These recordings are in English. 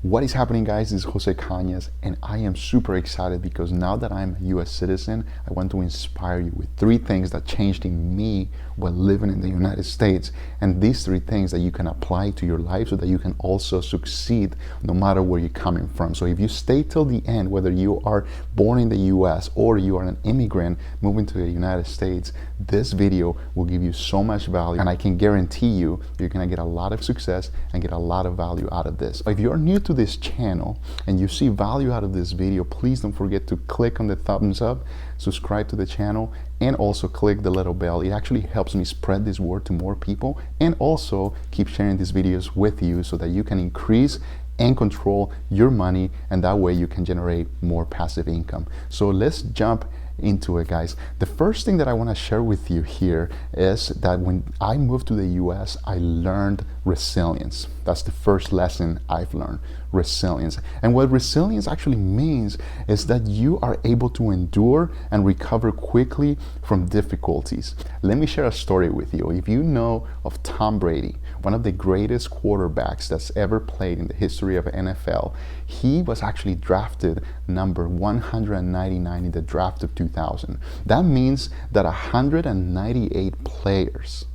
What is happening, guys? This is Jose Cañas, and I am super excited because now that I'm a US citizen, I want to inspire you with 3 things that changed in me while living in the United States. And these 3 things that you can apply to your life so that you can also succeed no matter where you're coming from. So if you stay till the end, whether you are born in the US or you are an immigrant moving to the United States, this video will give you so much value, and I can guarantee you you're gonna get a lot of success and get a lot of value out of this. If you're new to this channel and you see value out of this video, please don't forget to click on the thumbs up, subscribe to the channel, and also click the little bell. It actually helps me spread this word to more people, and also keep sharing these videos with you so that you can increase and control your money, and that way you can generate more passive income. So let's jump into it, guys. The first thing that I want to share with you here is that when I moved to the US, I learned resilience. That's the first lesson I've learned, resilience. And what resilience actually means is that you are able to endure and recover quickly from difficulties. Let me share a story with you. If you know of Tom Brady, one of the greatest quarterbacks that's ever played in the history of NFL, he was actually drafted number 199 in the draft of 2000. That means that 198 players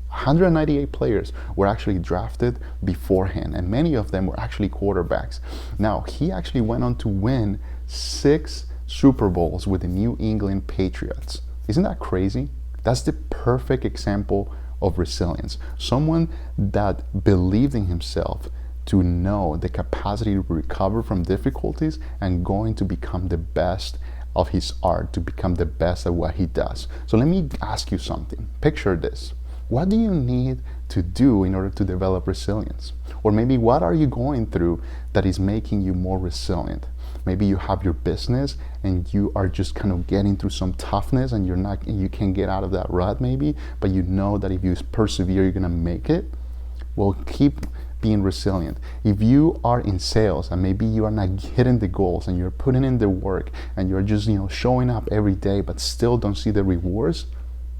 were actually drafted beforehand, and many of them were actually quarterbacks. Now, he actually went on to win 6 Super Bowls with the New England Patriots. Isn't that crazy? That's the perfect example of resilience. Someone that believed in himself to know the capacity to recover from difficulties and going to become the best of his art, to become the best at what he does. So let me ask you something. Picture this. What do you need to do in order to develop resilience? Or maybe what are you going through that is making you more resilient? Maybe you have your business and you are just kind of getting through some toughness and you can't get out of that rut maybe, but you know that if you persevere, you're gonna make it. Well, keep being resilient. If you are in sales and maybe you are not hitting the goals and you're putting in the work and you're just showing up every day but still don't see the rewards,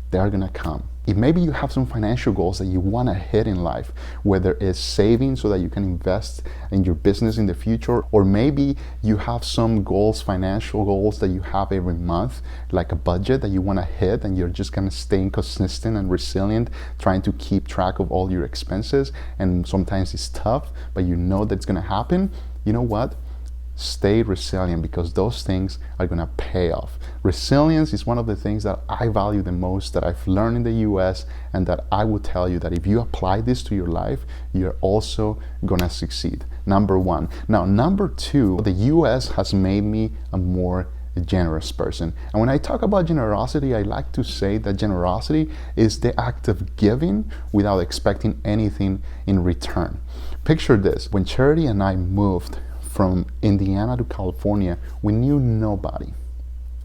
they are gonna come. If maybe you have some financial goals that you want to hit in life, whether it's saving so that you can invest in your business in the future, or maybe you have some goals, financial goals that you have every month, like a budget that you want to hit, and you're just going to stay consistent and resilient, trying to keep track of all your expenses, and sometimes it's tough, but you know that's going to happen. You know what? Stay resilient, because those things are going to pay off. Resilience is one of the things that I value the most, that I've learned in the US, and that I will tell you that if you apply this to your life, you're also going to succeed. Number 1. Now, number 2, the US has made me a more generous person. And when I talk about generosity, I like to say that generosity is the act of giving without expecting anything in return. Picture this. When Charity and I moved from Indiana to California, we knew nobody.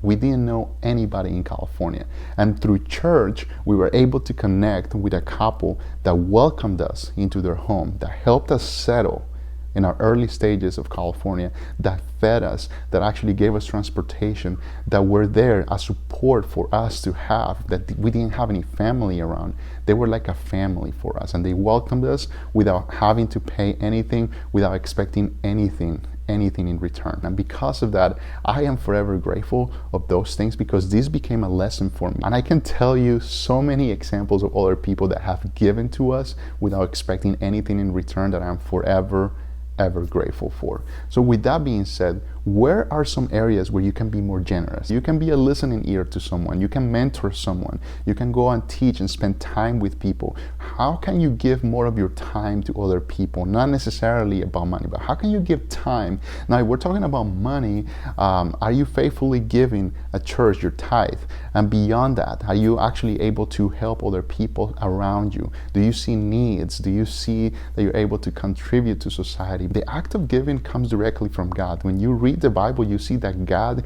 We didn't know anybody in California. And through church, we were able to connect with a couple that welcomed us into their home, that helped us settle in our early stages of California, that fed us, that actually gave us transportation, that were there as support for us to have, that we didn't have any family around. They were like a family for us, and they welcomed us without having to pay anything, without expecting anything in return. And because of that, I am forever grateful of those things, because this became a lesson for me. And I can tell you so many examples of other people that have given to us without expecting anything in return, that I'm forever ever grateful for. So with that being said, where are some areas where you can be more generous? You can be a listening ear to someone. You can mentor someone. You can go and teach and spend time with people. How can you give more of your time to other people? Not necessarily about money, but how can you give time? Now, if we're talking about money, are you faithfully giving a church your tithe? And beyond that, are you actually able to help other people around you? Do you see needs? Do you see that you're able to contribute to society? The act of giving comes directly from God. When you read the Bible, you see that God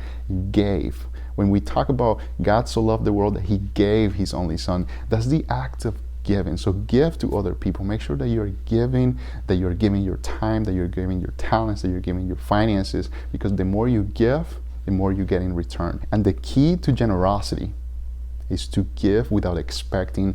gave. When we talk about God so loved the world that he gave his only son, that's the act of giving. So give to other people. Make sure that you're giving your time, that you're giving your talents, that you're giving your finances, because the more you give, the more you get in return. And the key to generosity is to give without expecting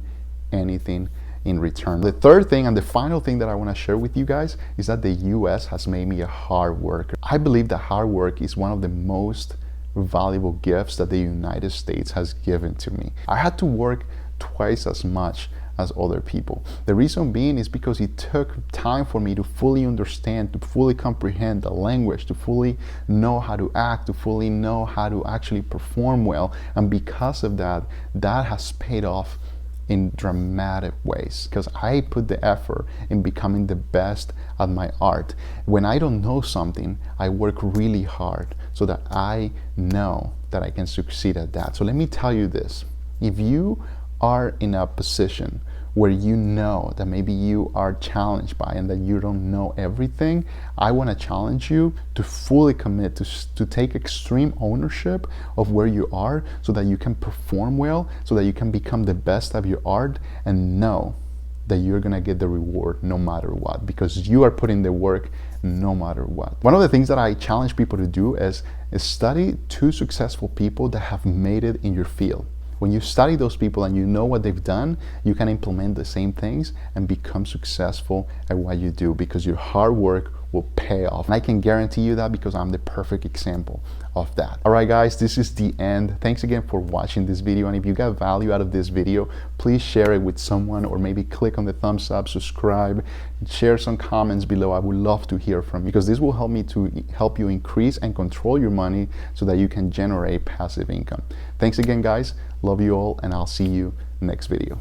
anything in return. The third thing and the final thing that I want to share with you guys is that the US has made me a hard worker. I believe that hard work is one of the most valuable gifts that the United States has given to me. I had to work twice as much as other people. The reason being is because it took time for me to fully understand, to fully comprehend the language, to fully know how to act, to fully know how to actually perform well. And because of that, that has paid off in dramatic ways, because I put the effort in becoming the best at my art. When I don't know something, I work really hard so that I know that I can succeed at that. So let me tell you this. If you are in a position where you know that maybe you are challenged by and that you don't know everything, I want to challenge you to fully commit to take extreme ownership of where you are so that you can perform well, so that you can become the best of your art, and know that you're going to get the reward no matter what, because you are putting the work no matter what. One of the things that I challenge people to do is study 2 successful people that have made it in your field. When you study those people and you know what they've done, you can implement the same things and become successful at what you do, because your hard work will pay off. And I can guarantee you that because I'm the perfect example of that. All right, guys, this is the end. Thanks again for watching this video. And if you got value out of this video, please share it with someone, or maybe click on the thumbs up, subscribe, share some comments below. I would love to hear from you, because this will help me to help you increase and control your money so that you can generate passive income. Thanks again, guys. Love you all, and I'll see you next video.